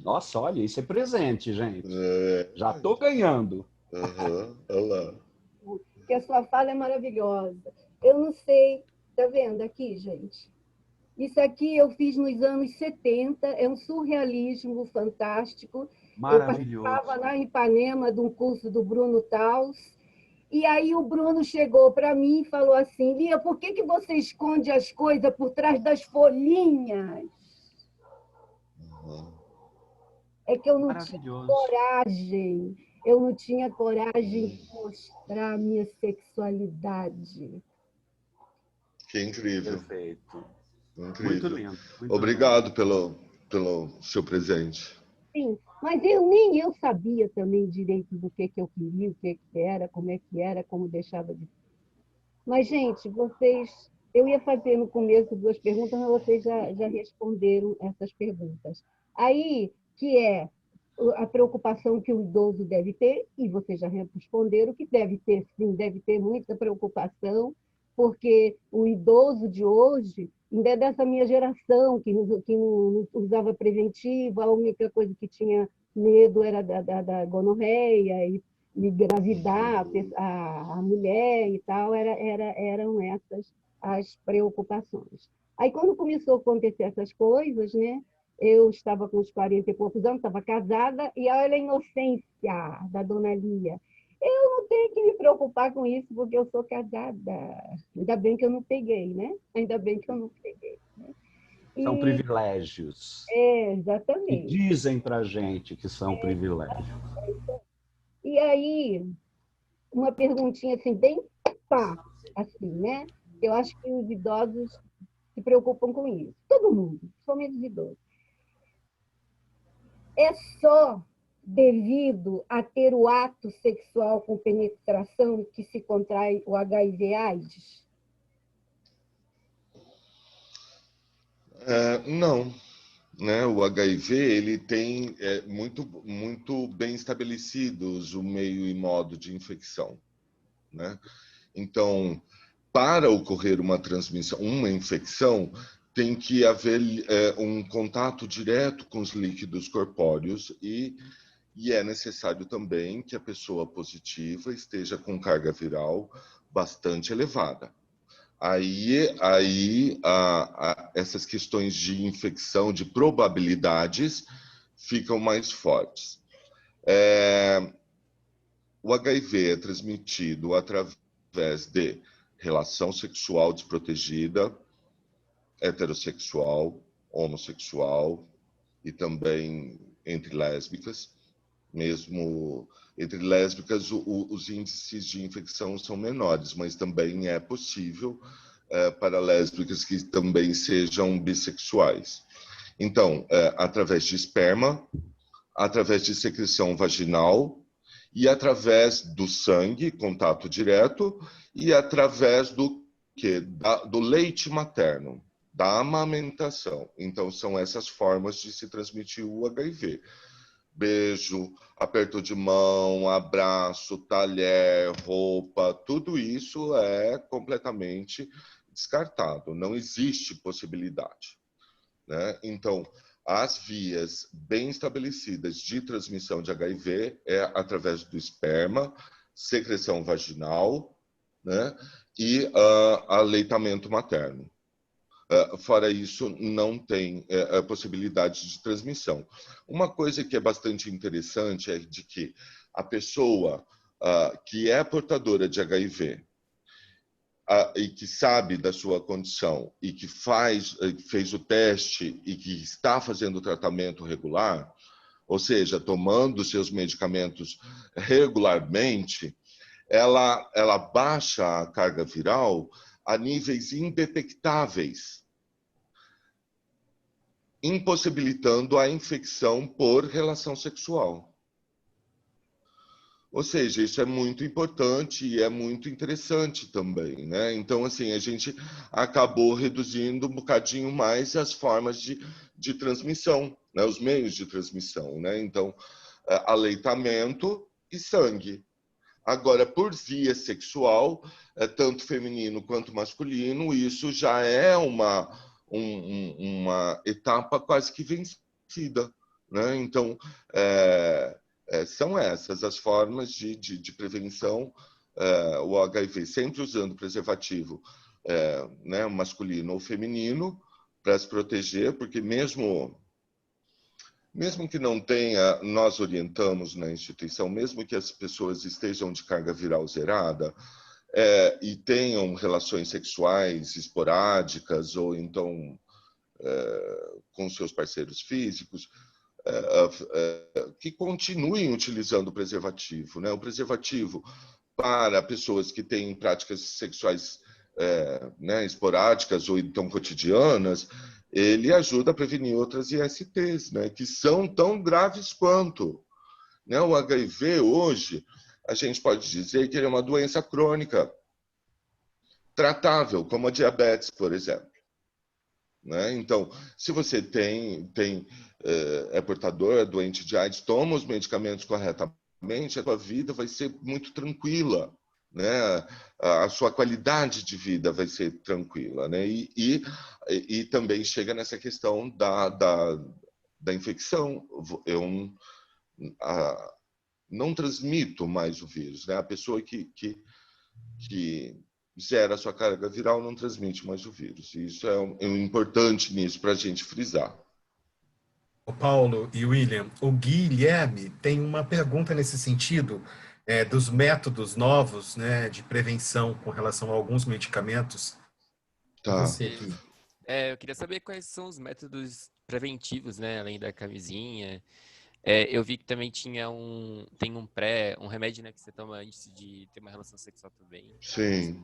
Nossa, olha, isso é presente, gente. Já estou ganhando. Olha lá. Porque a sua fala é maravilhosa. Eu não sei, tá vendo aqui, gente? Isso aqui eu fiz nos anos 70, é um surrealismo fantástico. Maravilhoso. Eu participava lá em Ipanema de um curso do Bruno Taus, e aí o Bruno chegou para mim e falou assim: Lia, por que você esconde as coisas por trás das folhinhas? É que eu não tinha coragem. Eu não tinha coragem de mostrar a minha sexualidade. Que incrível. Perfeito. Incrível. Muito lindo. Obrigado pelo seu presente. Sim, mas nem eu sabia também direito do que eu queria, o que era, como deixava de... Mas, gente, vocês... Eu ia fazer no começo 2 perguntas, mas vocês já responderam essas perguntas. Aí, que é a preocupação que o idoso deve ter, e vocês já responderam que deve ter, sim, deve ter muita preocupação, porque o idoso de hoje, ainda é dessa minha geração, que não usava preventivo, a única coisa que tinha medo era da gonorreia, e engravidar a mulher e tal, eram essas as preocupações. Aí, quando começou a acontecer essas coisas, né, eu estava com uns 40 e poucos anos, estava casada, e olha a inocência da dona Lia. Eu não tenho que me preocupar com isso, porque eu sou casada. Ainda bem que eu não peguei, né? Ainda bem que eu não peguei. Né? São privilégios. Que Exatamente. dizem para a gente que são privilégios. E aí, uma perguntinha assim, bem pá, assim, né? Eu acho que os idosos se preocupam com isso. Todo mundo, principalmente os idosos. É só devido a ter o ato sexual com penetração que se contrai o HIV/AIDS? Não, né? O HIV ele tem muito bem estabelecidos o meio e modo de infecção, né? Então, para ocorrer uma transmissão, uma infecção, tem que haver um contato direto com os líquidos corpóreos e é necessário também que a pessoa positiva esteja com carga viral bastante elevada. Aí essas questões de infecção, de probabilidades, ficam mais fortes. O HIV é transmitido através de relação sexual desprotegida, heterossexual, homossexual e também entre lésbicas. Mesmo entre lésbicas, os índices de infecção são menores, mas também é possível para lésbicas que também sejam bissexuais. Então, através de esperma, através de secreção vaginal e através do sangue, contato direto, e através do leite materno, da amamentação. Então, são essas formas de se transmitir o HIV. Beijo, aperto de mão, abraço, talher, roupa, tudo isso é completamente descartado, não existe possibilidade, né? Então, as vias bem estabelecidas de transmissão de HIV é através do esperma, secreção vaginal, né? E aleitamento materno. Fora isso, não tem a possibilidade de transmissão. Uma coisa que é bastante interessante é de que a pessoa que é portadora de HIV e que sabe da sua condição e que fez o teste e que está fazendo o tratamento regular, ou seja, tomando seus medicamentos regularmente, ela baixa a carga viral a níveis indetectáveis, impossibilitando a infecção por relação sexual. Ou seja, isso é muito importante e é muito interessante também, né? Então, assim, a gente acabou reduzindo um bocadinho mais as formas de transmissão, né? Os meios de transmissão, né? Então, aleitamento e sangue. Agora, por via sexual, tanto feminino quanto masculino, isso já é uma etapa quase que vencida, né? Então, são essas as formas de prevenção. O HIV sempre usando preservativo né, masculino ou feminino para se proteger, porque mesmo que não tenha, nós orientamos na instituição, mesmo que as pessoas estejam de carga viral zerada e tenham relações sexuais esporádicas ou então com seus parceiros físicos, que continuem utilizando o preservativo, né? O preservativo para pessoas que têm práticas sexuais né, esporádicas ou então cotidianas, ele ajuda a prevenir outras ISTs, né, que são tão graves quanto. Né? O HIV hoje, a gente pode dizer que ele é uma doença crônica, tratável, como a diabetes, por exemplo. Né? Então, se você é portador, é doente de AIDS, toma os medicamentos corretamente, a sua vida vai ser muito tranquila, né? A sua qualidade de vida vai ser tranquila, né? E também chega nessa questão da infecção. Eu não transmito mais o vírus, né? A pessoa que zera a sua carga viral não transmite mais o vírus. E isso é importante nisso para a gente frisar. O Paulo e William, o Guilherme tem uma pergunta nesse sentido. dos métodos novos, né, de prevenção com relação a alguns medicamentos. Tá. Você aqui. Eu queria saber quais são os métodos preventivos, né, além da camisinha. Eu vi que também tem um remédio, né, que você toma antes de ter uma relação sexual também. Sim.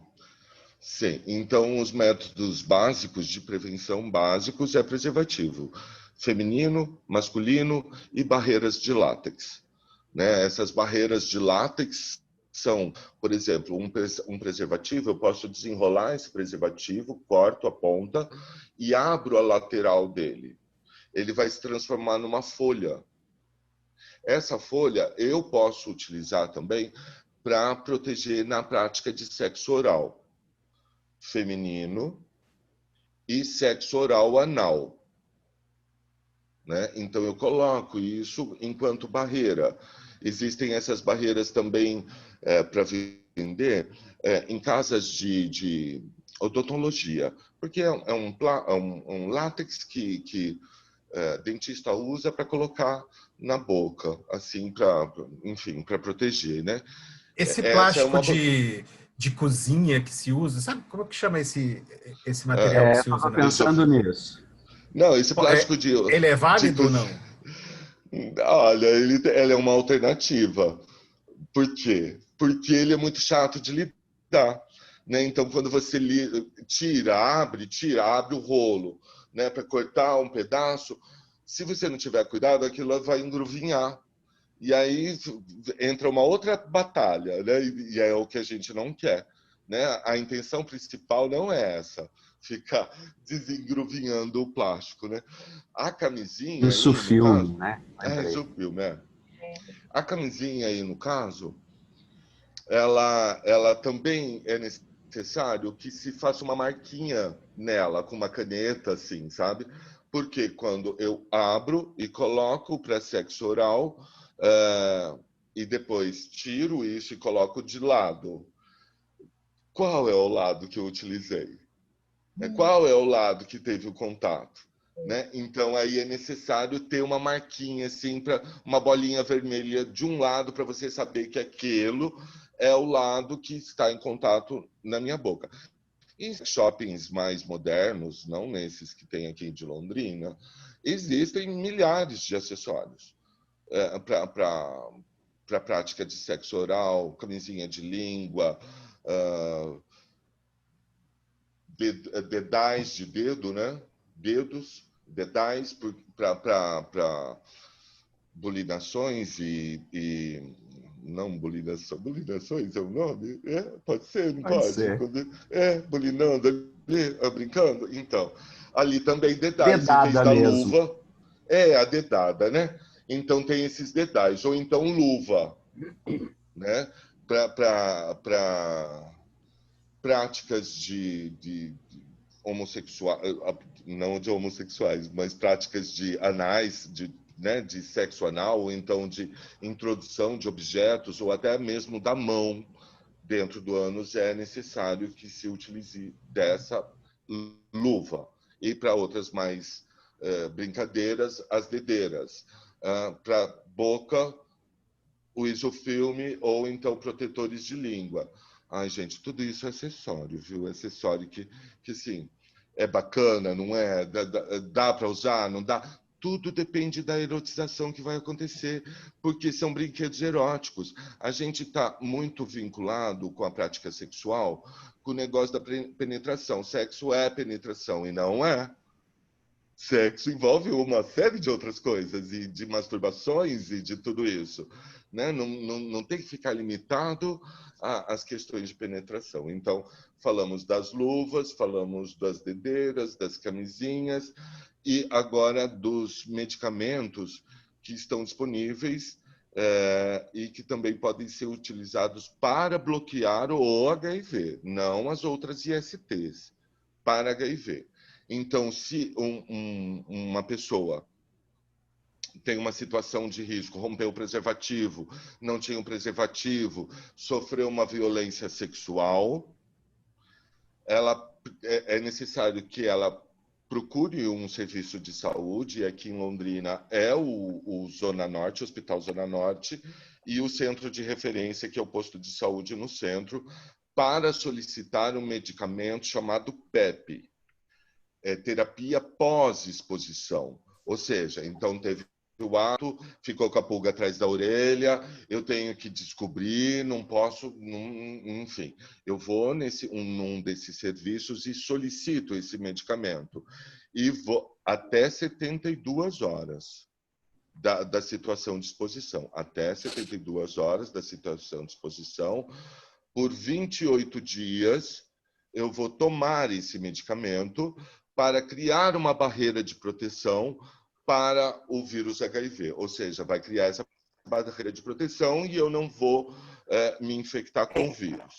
Sim. Então, os métodos básicos de prevenção básicos é preservativo feminino, masculino e barreiras de látex. Né? Essas barreiras de látex são, por exemplo, um preservativo, eu posso desenrolar esse preservativo, corto a ponta e abro a lateral dele. Ele vai se transformar numa folha. Essa folha eu posso utilizar também para proteger na prática de sexo oral feminino e sexo oral anal. Né? Então, eu coloco isso enquanto barreira. Existem essas barreiras também para vender em casas de odontologia, porque é um látex que dentista usa para colocar na boca, assim, para proteger, né? Esse Essa é plástico uma... de cozinha que se usa, sabe como que chama esse material que se Eu usa estava na pensando nisso. Não, esse plástico Ele é válido ou não? Olha, ele é uma alternativa. Por quê? Porque ele é muito chato de lidar. Né? Então, quando você abre o rolo, né, para cortar um pedaço, se você não tiver cuidado, aquilo vai engruvinhar. E aí entra uma outra batalha, né? E é o que a gente não quer. Né? A intenção principal não é essa, ficar desengruvinhando o plástico. Né? A camisinha Isso aí, no filme, caso... né? Isso o filme, A camisinha aí, no caso, ela também é necessário que se faça uma marquinha nela, com uma caneta, assim, sabe? Porque quando eu abro e coloco para sexo oral, e depois tiro isso e coloco de lado, qual é o lado que eu utilizei? Qual é o lado que teve o contato? Né? Então, aí é necessário ter uma marquinha, assim, uma bolinha vermelha de um lado, para você saber que aquilo é o lado que está em contato na minha boca. Em shoppings mais modernos, não nesses que tem aqui de Londrina, existem milhares de acessórios para prática de sexo oral, camisinha de língua, dedais de dedo, né? Dedais para bulinações e não bulinação. Bulinações é o nome? Pode ser, não pode? Ser. Bulinando ali, brincando. Então, ali também dedais, Dedada em vez da mesmo. luva, a dedada, né? Então tem esses dedais, ou então luva, né? Para práticas de homossexuais, não de homossexuais, mas práticas de anais, né, de sexo anal, ou então de introdução de objetos, ou até mesmo da mão dentro do ânus, é necessário que se utilize dessa luva. E para outras mais brincadeiras, as dedeiras. Para boca, o isofilme, ou então protetores de língua. Ai, gente, tudo isso é acessório, viu? É acessório que sim, é bacana, não é? Dá para usar, não dá? Tudo depende da erotização que vai acontecer, porque são brinquedos eróticos. A gente está muito vinculado com a prática sexual, com o negócio da penetração. Sexo é penetração, e não é. Sexo envolve uma série de outras coisas, e de masturbações e de tudo isso. Né? Não tem que ficar limitado às questões de penetração. Então, falamos das luvas, falamos das dedeiras, das camisinhas, e agora dos medicamentos que estão disponíveis e que também podem ser utilizados para bloquear o HIV, não as outras ISTs, para HIV. Então, se uma pessoa tem uma situação de risco, rompeu o preservativo, não tinha um preservativo, sofreu uma violência sexual, é necessário que ela procure um serviço de saúde. Aqui em Londrina é o Zona Norte, o Hospital Zona Norte, e o centro de referência, que é o posto de saúde no centro, para solicitar um medicamento chamado PEP, terapia pós-exposição. Ou seja, então teve o ato, ficou com a pulga atrás da orelha, eu tenho que descobrir, não posso, enfim. Eu vou num desses serviços e solicito esse medicamento. E vou até 72 horas da situação de exposição. Até 72 horas da situação de exposição. Por 28 dias, eu vou tomar esse medicamento para criar uma barreira de proteção para o vírus HIV. Ou seja, vai criar essa barreira de proteção e eu não vou me infectar com o vírus.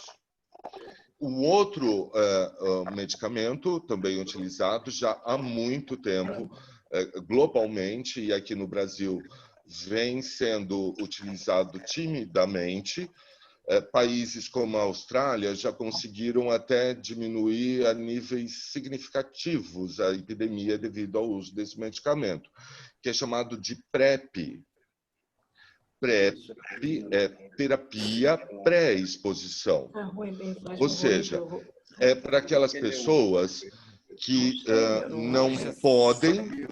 O outro medicamento, também utilizado já há muito tempo, globalmente, e aqui no Brasil vem sendo utilizado timidamente. Países como a Austrália já conseguiram até diminuir a níveis significativos a epidemia devido ao uso desse medicamento, que é chamado de PrEP. PrEP é terapia pré-exposição. Ou seja, é para aquelas pessoas que não podem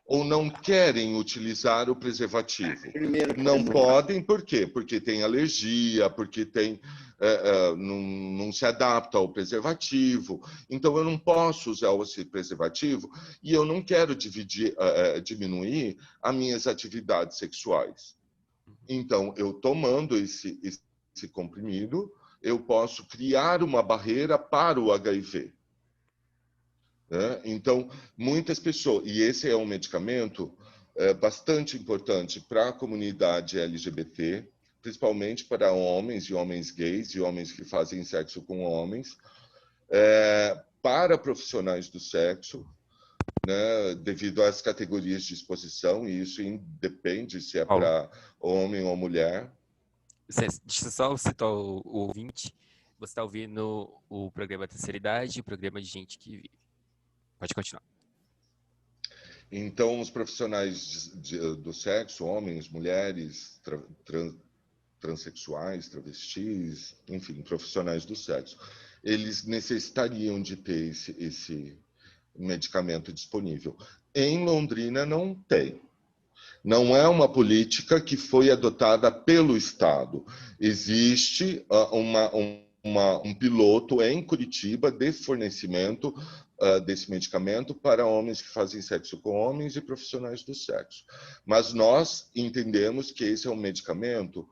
ou não querem utilizar o preservativo. Não podem, por quê? Porque tem alergia, porque não se adapta ao preservativo. Então, eu não posso usar esse preservativo e eu não quero diminuir as minhas atividades sexuais. Então, eu tomando esse comprimido, eu posso criar uma barreira para o HIV. Então, muitas pessoas, e esse é um medicamento bastante importante para a comunidade LGBT, principalmente para homens e homens gays e homens que fazem sexo com homens, para profissionais do sexo, né, devido às categorias de exposição, e isso independe se é para homem ou mulher. Deixa eu só citar o ouvinte. Você está ouvindo o programa Terceira Idade, o programa de gente que vive. Pode continuar. Então, os profissionais do sexo, homens, mulheres, transexuais, travestis, enfim, profissionais do sexo, eles necessitariam de ter esse medicamento disponível. Em Londrina não tem. Não é uma política que foi adotada pelo Estado. Existe um piloto em Curitiba de fornecimento desse medicamento para homens que fazem sexo com homens e profissionais do sexo. Mas nós entendemos que esse é um medicamento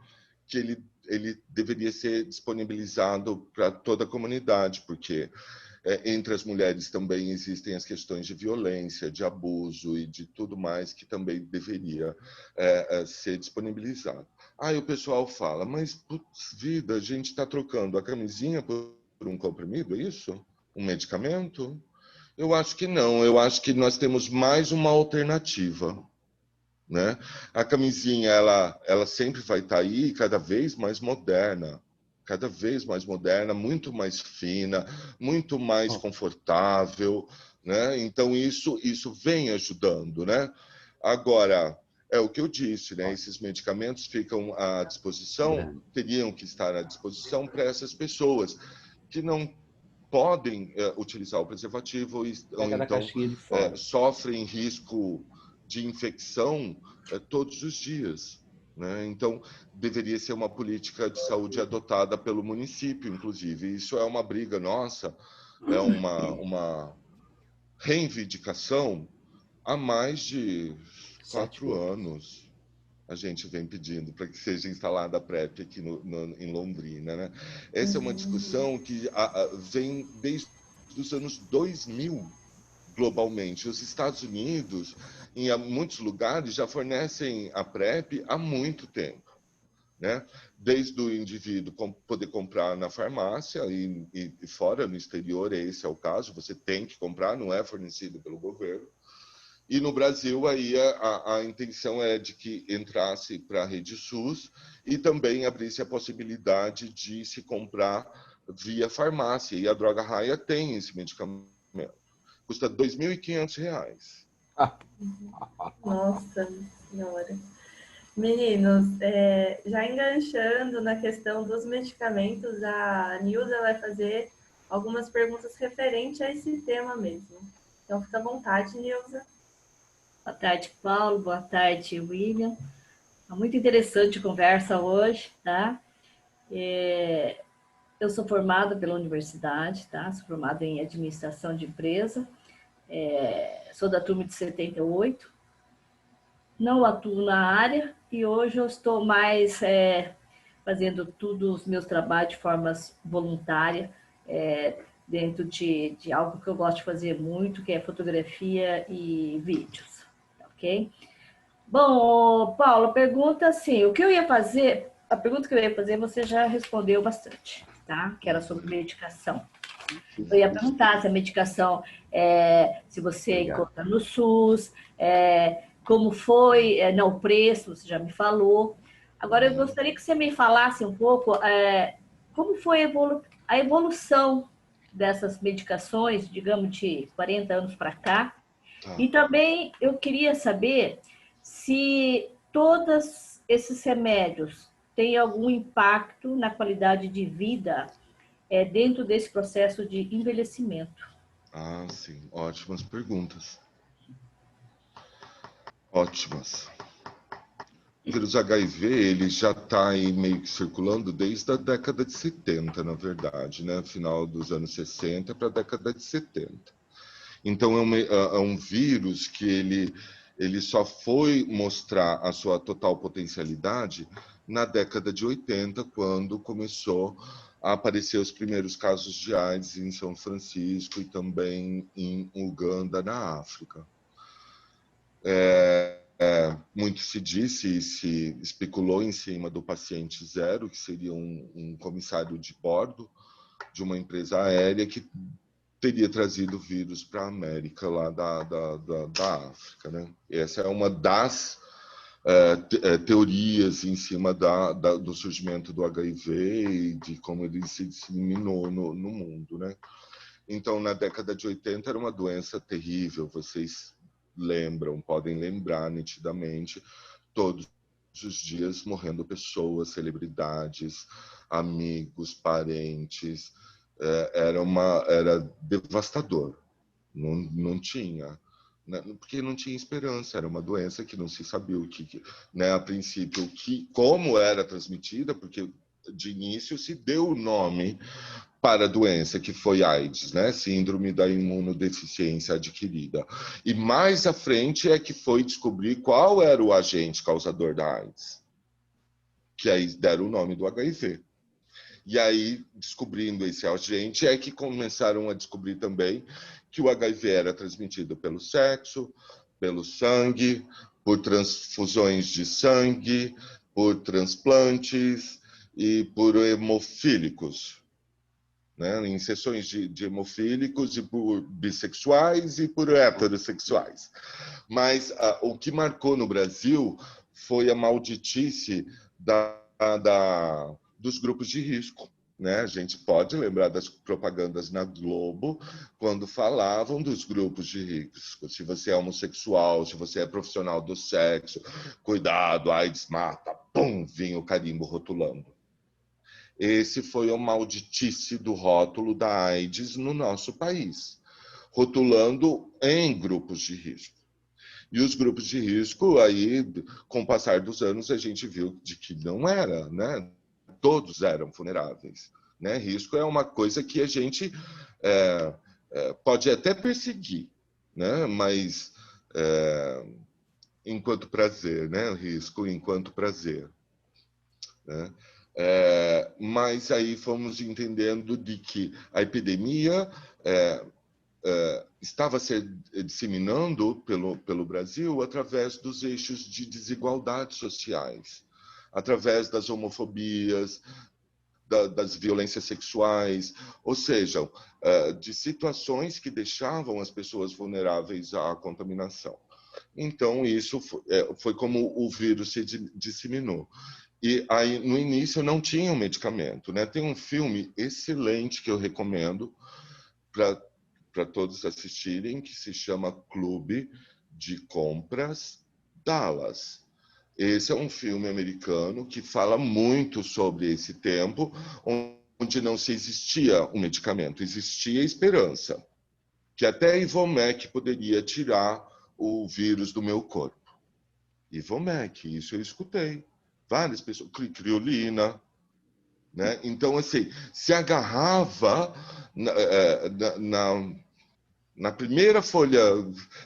que ele deveria ser disponibilizado para toda a comunidade, porque entre as mulheres também existem as questões de violência, de abuso e de tudo mais que também deveria ser disponibilizado. Aí o pessoal fala, mas, putz, vida, a gente está trocando a camisinha por um comprimido, é isso? Um medicamento? Eu acho que não, eu acho que nós temos mais uma alternativa, né? A camisinha, ela sempre vai estar aí, cada vez mais moderna, muito mais fina, muito mais confortável, né? Então, isso vem ajudando, né? Agora, é o que eu disse, né? Esses medicamentos ficam à disposição, teriam que estar à disposição para essas pessoas que não podem utilizar o preservativo ou então sofrem risco de infecção todos os dias, né? Então, deveria ser uma política de saúde adotada pelo município, inclusive. Isso é uma briga nossa, é uma reivindicação há mais de 4 anos. A gente vem pedindo para que seja instalada a PrEP aqui em Londrina, né? Essa é uma discussão que vem desde os anos 2000, globalmente. Os Estados Unidos, em muitos lugares, já fornecem a PrEP há muito tempo, né? Desde o indivíduo poder comprar na farmácia e fora, no exterior, esse é o caso, você tem que comprar, não é fornecido pelo governo. E no Brasil, aí a intenção é de que entrasse para a rede SUS e também abrisse a possibilidade de se comprar via farmácia. E a Droga Raia tem esse medicamento. custa R$ 2.500. Nossa Senhora. Meninos, já enganchando na questão dos medicamentos, a Nilza vai fazer algumas perguntas referentes a esse tema mesmo. Então, fica à vontade, Nilza. Boa tarde, Paulo. Boa tarde, William. Muito interessante a conversa hoje, tá? Eu sou formada pela universidade, tá? Sou formada em administração de empresa. Sou da turma de 78. Não atuo na área e hoje eu estou mais fazendo todos os meus trabalhos de forma voluntária, dentro de algo que eu gosto de fazer muito, que é fotografia e vídeos, ok? Bom, Paulo, a pergunta assim, a pergunta que eu ia fazer você já respondeu bastante, tá? Que era sobre medicação. Eu ia perguntar se a medicação, se você encontra no SUS, como foi, o preço, você já me falou. Agora, eu gostaria que você me falasse um pouco como foi a evolução dessas medicações, digamos, de 40 anos para cá. E também eu queria saber se todos esses remédios têm algum impacto na qualidade de vida dentro desse processo de envelhecimento. Ah, sim. Ótimas perguntas. Ótimas. O vírus HIV, ele já está aí meio que circulando desde a década de 70, na verdade, né? Final dos anos 60 para a década de 70. Então, é um vírus que ele só foi mostrar a sua total potencialidade na década de 80, quando começou a aparecer os primeiros casos de AIDS em São Francisco e também em Uganda, na África. Muito se disse e se especulou em cima do paciente zero, que seria um comissário de bordo de uma empresa aérea que teria trazido o vírus para a América, lá da África, né? Essa é uma das teorias em cima do surgimento do HIV e de como ele se disseminou no mundo, né? Então, na década de 80, era uma doença terrível, vocês podem lembrar nitidamente, todos os dias morrendo pessoas, celebridades, amigos, parentes. Era devastador. Não tinha, né? Porque não tinha esperança. Era uma doença que não se sabia a princípio, como era transmitida, porque de início se deu o nome para a doença, que foi AIDS, né? Síndrome da imunodeficiência adquirida. E mais à frente é que foi descobrir qual era o agente causador da AIDS, que aí deram o nome do HIV. E aí, descobrindo esse agente, é que começaram a descobrir também que o HIV era transmitido pelo sexo, pelo sangue, por transfusões de sangue, por transplantes e por hemofílicos, né? Em sessões de hemofílicos e por bissexuais e por heterossexuais. Mas o que marcou no Brasil foi a malditice dos grupos de risco, né? A gente pode lembrar das propagandas na Globo quando falavam dos grupos de risco. Se você é homossexual, se você é profissional do sexo, cuidado, AIDS mata, pum, vinha o carimbo rotulando. Esse foi o malditice do rótulo da AIDS no nosso país, rotulando em grupos de risco. E os grupos de risco, aí, com o passar dos anos, a gente viu de que não era, né? Todos eram vulneráveis, né? Risco é uma coisa que a gente pode até perseguir, né? Mas enquanto prazer, né? Risco enquanto prazer, né? Mas aí fomos entendendo de que a epidemia estava se disseminando pelo Brasil através dos eixos de desigualdades sociais, através das homofobias, das violências sexuais, ou seja, de situações que deixavam as pessoas vulneráveis à contaminação. Então, isso foi como o vírus se disseminou. E aí, no início, não tinha um medicamento, né? Tem um filme excelente que eu recomendo para para todos assistirem, que se chama Clube de Compras Dallas. Esse é um filme americano que fala muito sobre esse tempo, onde não se existia um medicamento, existia esperança, que até Ivomec poderia tirar o vírus do meu corpo. Ivomec, isso eu escutei. Várias pessoas, criolina, né? Então, assim, se agarrava na primeira folha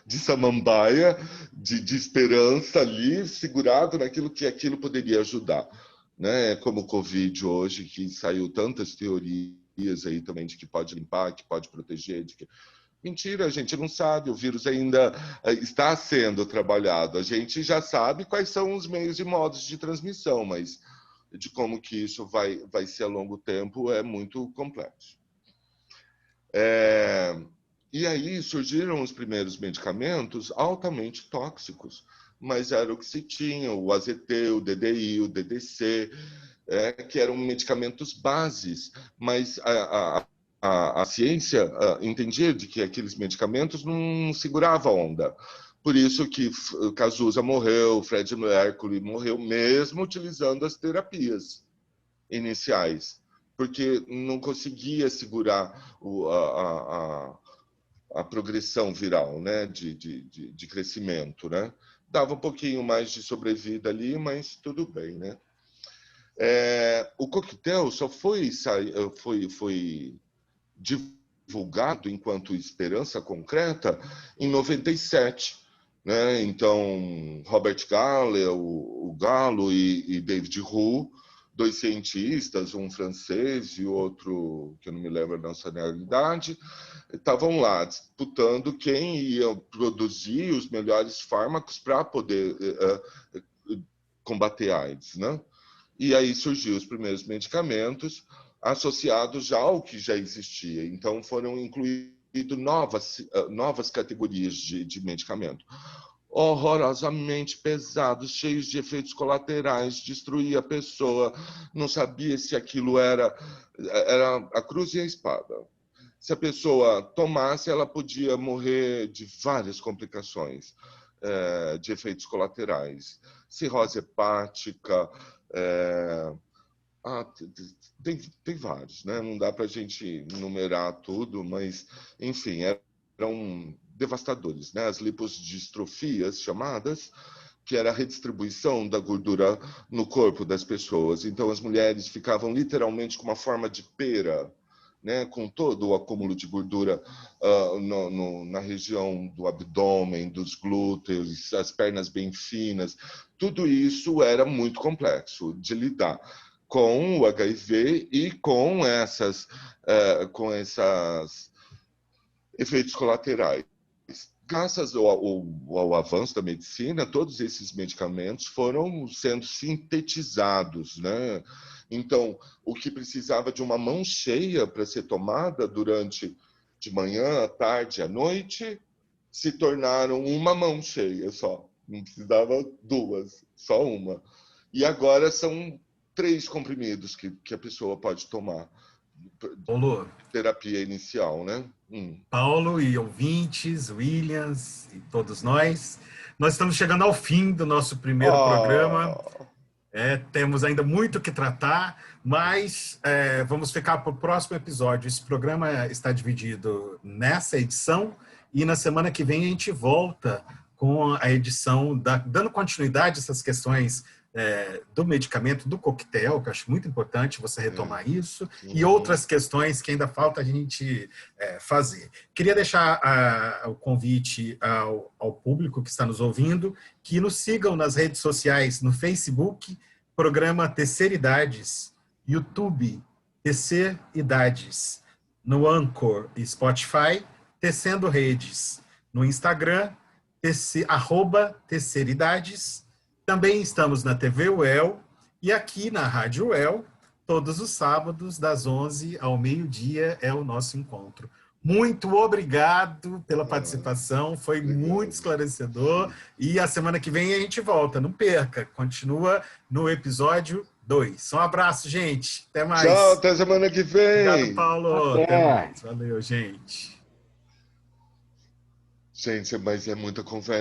de samambaia, de esperança ali, segurado naquilo que aquilo poderia ajudar. Né? Como o Covid hoje, que saiu tantas teorias aí também de que pode limpar, que pode proteger, de que... Mentira, a gente não sabe, o vírus ainda está sendo trabalhado. A gente já sabe quais são os meios e modos de transmissão, mas de como que isso vai ser a longo tempo é muito complexo. E aí surgiram os primeiros medicamentos altamente tóxicos, mas era o que se tinha, o AZT, o DDI, o DDC, que eram medicamentos bases, mas a ciência entendia de que aqueles medicamentos não seguravam a onda. Por isso que Cazuza morreu, Freddie Mercury morreu, mesmo utilizando as terapias iniciais, porque não conseguia segurar a progressão viral, né, de crescimento, né? Dava um pouquinho mais de sobrevida ali, mas tudo bem, né? O coquetel só foi divulgado enquanto esperança concreta em 97, né? Então, Robert Gallo, o Gallo e David Roux, dois cientistas, um francês e outro, que eu não me lembro a nacionalidade, estavam lá disputando quem ia produzir os melhores fármacos para poder combater a AIDS, né? E aí surgiu os primeiros medicamentos associados já ao que já existia. Então, foram incluídas novas categorias de medicamento. Horrorosamente pesados, cheios de efeitos colaterais, destruía a pessoa, não sabia se aquilo era a cruz e a espada. Se a pessoa tomasse, ela podia morrer de várias complicações, de efeitos colaterais. Cirrose hepática, tem vários, né? Não dá para a gente numerar tudo, mas, enfim, eram devastadores, né? As liposdistrofias chamadas, que era a redistribuição da gordura no corpo das pessoas. Então, as mulheres ficavam literalmente com uma forma de pera, né? Com todo o acúmulo de gordura na região do abdômen, dos glúteos, as pernas bem finas. Tudo isso era muito complexo de lidar com o HIV e com esses efeitos colaterais. Graças ao avanço da medicina, todos esses medicamentos foram sendo sintetizados, né? Então, o que precisava de uma mão cheia para ser tomada durante de manhã, à tarde, à noite, se tornaram uma mão cheia só. Não precisava duas, só uma. E agora são 3 comprimidos que a pessoa pode tomar. Paulo, terapia inicial, né? Paulo e ouvintes, Williams e todos nós estamos chegando ao fim do nosso primeiro programa. Temos ainda muito que tratar, mas vamos ficar para o próximo episódio. Esse programa está dividido nessa edição e na semana que vem a gente volta com a edição dando continuidade a essas questões do medicamento, do coquetel, que eu acho muito importante você retomar isso, e outras questões que ainda falta a gente fazer. Queria deixar o convite ao público que está nos ouvindo, que nos sigam nas redes sociais, no Facebook, programa Tecer Idades, YouTube, Tecer Idades, no Anchor e Spotify, Tecendo Redes, no Instagram, @Teceridades. Também estamos na TV UEL e aqui na Rádio UEL, todos os sábados, das 11 ao meio-dia, é o nosso encontro. Muito obrigado pela participação, foi muito esclarecedor. E a semana que vem a gente volta, não perca, continua no episódio 2. Um abraço, gente. Até mais. Tchau, até semana que vem. Obrigado, Paulo. Até mais. Valeu, gente. Gente, mas é muita conversa.